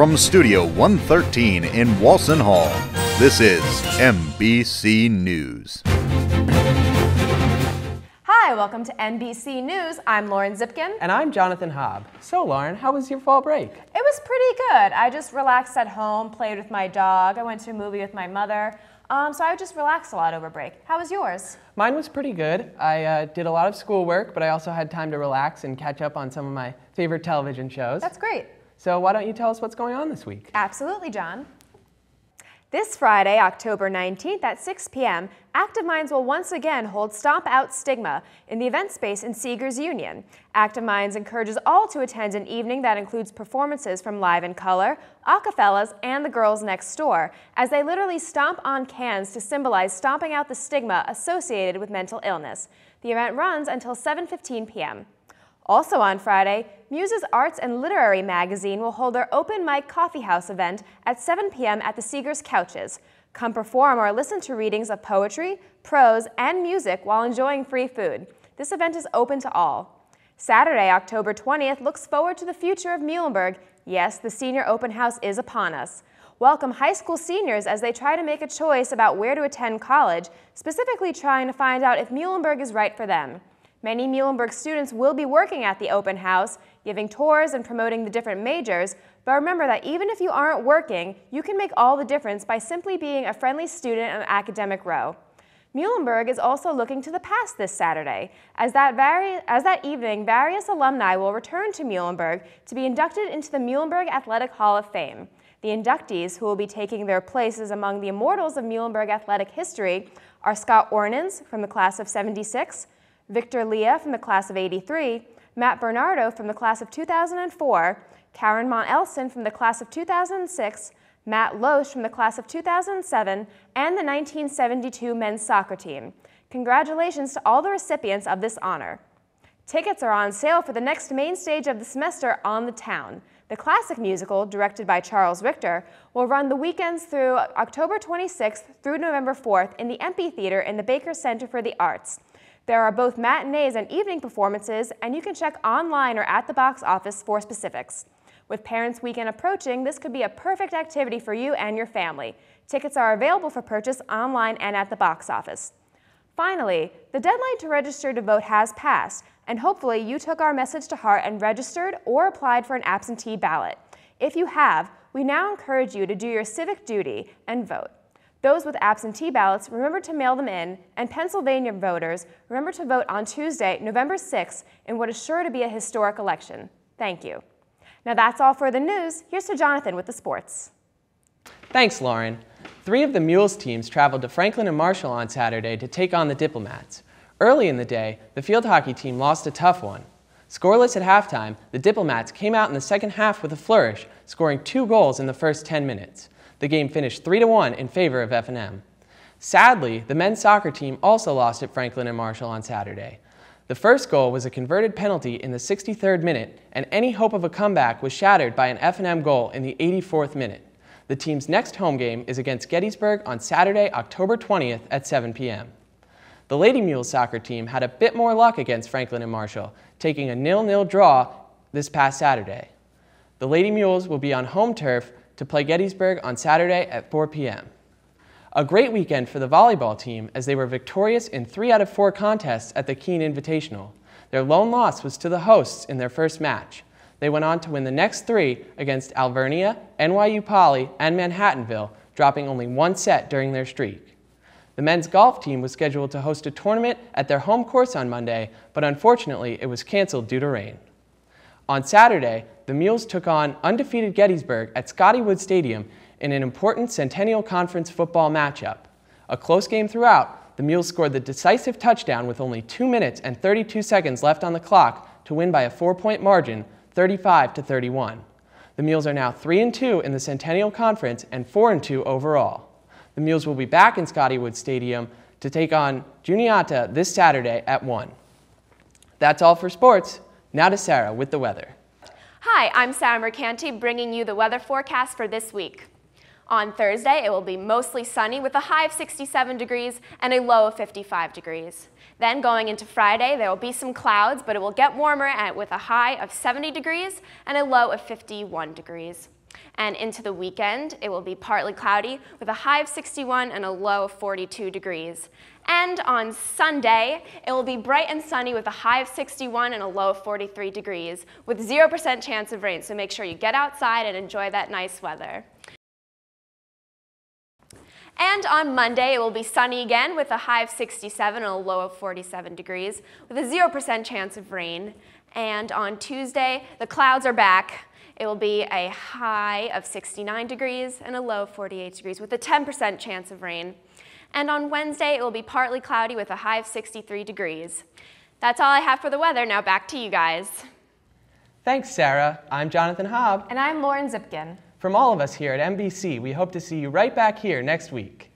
from Studio 113 in Walson Hall, this is MBC News. Hi, welcome to MBC News. I'm Lauren Zipkin. And I'm Jonathan Hobb. So, Lauren, how was your fall break? It was pretty good. I just relaxed at home, played with my dog. I went to a movie with my mother. So I just relaxed a lot over break. How was yours? Mine was pretty good. I did a lot of schoolwork, but I also had time to relax and catch up on some of my favorite television shows. That's great. So why don't you tell us what's going on this week? Absolutely, John. This Friday, October 19th at 6 p.m., Active Minds will once again hold Stomp Out Stigma in the event space in Seegers Union. Active Minds encourages all to attend an evening that includes performances from Live in Color, Acapellas, and the Girls Next Door, as they literally stomp on cans to symbolize stomping out the stigma associated with mental illness. The event runs until 7:15 p.m. Also on Friday, Mules Arts and Literary magazine will hold their open mic coffee house event at 7 p.m. at the Seegers Couches. Come perform or listen to readings of poetry, prose, and music while enjoying free food. This event is open to all. Saturday, October 20th, looks forward to the future of Muhlenberg. Yes, the senior open house is upon us. Welcome high school seniors as they try to make a choice about where to attend college, specifically trying to find out if Muhlenberg is right for them. Many Muhlenberg students will be working at the open house, giving tours and promoting the different majors, but remember that even if you aren't working, you can make all the difference by simply being a friendly student on academic row. Muhlenberg is also looking to the past this Saturday, as that evening, various alumni will return to Muhlenberg to be inducted into the Muhlenberg Athletic Hall of Fame. The inductees who will be taking their places among the immortals of Muhlenberg athletic history are Scott Ornans from the class of '76, Victor Leah from the class of '83, Matt Bernardo from the class of 2004, Karen Mont-Elson from the class of 2006, Matt Loesch from the class of 2007, and the 1972 men's soccer team. Congratulations to all the recipients of this honor. Tickets are on sale for the next main stage of the semester, On the Town. The classic musical, directed by Charles Richter, will run the weekends through October 26th through November 4th in the Amphitheater in the Baker Center for the Arts. There are both matinees and evening performances, and you can check online or at the box office for specifics. With Parents' Weekend approaching, this could be a perfect activity for you and your family. Tickets are available for purchase online and at the box office. Finally, the deadline to register to vote has passed, and hopefully you took our message to heart and registered or applied for an absentee ballot. If you have, we now encourage you to do your civic duty and vote. Those with absentee ballots, remember to mail them in, and Pennsylvania voters, remember to vote on Tuesday, November 6th, in what is sure to be a historic election. Thank you. Now that's all for the news. Here's to Jonathan with the sports. Thanks, Lauren. 3 of the Mules teams traveled to Franklin and Marshall on Saturday to take on the Diplomats. Early in the day, the field hockey team lost a tough one. Scoreless at halftime, the Diplomats came out in the second half with a flourish, scoring 2 goals in the first 10 minutes. The game finished 3-1 in favor of F&M. Sadly, the men's soccer team also lost at Franklin and Marshall on Saturday. The first goal was a converted penalty in the 63rd minute, and any hope of a comeback was shattered by an F&M goal in the 84th minute. The team's next home game is against Gettysburg on Saturday, October 20th at 7 p.m. The Lady Mules soccer team had a bit more luck against Franklin and Marshall, taking a 0-0 draw this past Saturday. The Lady Mules will be on home turf to play Gettysburg on Saturday at 4 p.m. A great weekend for the volleyball team as they were victorious in 3 out of 4 contests at the Keene Invitational. Their lone loss was to the hosts in their first match. They went on to win the next 3 against Alvernia, NYU Poly, and Manhattanville, dropping only 1 set during their streak. The men's golf team was scheduled to host a tournament at their home course on Monday, but unfortunately it was canceled due to rain. On Saturday, the Mules took on undefeated Gettysburg at Scottywood Stadium in an important Centennial Conference football matchup. A close game throughout, the Mules scored the decisive touchdown with only 2 minutes and 32 seconds left on the clock to win by a 4-point margin, 35-31. The Mules are now 3-2 in the Centennial Conference and 4-2 overall. The Mules will be back in Scottywood Stadium to take on Juniata this Saturday at 1. That's all for sports. Now to Sarah with the weather. Hi, I'm Sarah Mercanti bringing you the weather forecast for this week. On Thursday, it will be mostly sunny with a high of 67 degrees and a low of 55 degrees. Then going into Friday, there will be some clouds, but it will get warmer with a high of 70 degrees and a low of 51 degrees. And into the weekend, it will be partly cloudy with a high of 61 and a low of 42 degrees. And on Sunday, it will be bright and sunny with a high of 61 and a low of 43 degrees with 0% chance of rain. So make sure you get outside and enjoy that nice weather. And on Monday, it will be sunny again with a high of 67 and a low of 47 degrees with a 0% chance of rain. And on Tuesday, the clouds are back. It will be a high of 69 degrees and a low of 48 degrees with a 10% chance of rain. And on Wednesday, it will be partly cloudy with a high of 63 degrees. That's all I have for the weather. Now back to you guys. Thanks, Sarah. I'm Jonathan Hobb. And I'm Lauren Zipkin. From all of us here at MBC, we hope to see you right back here next week.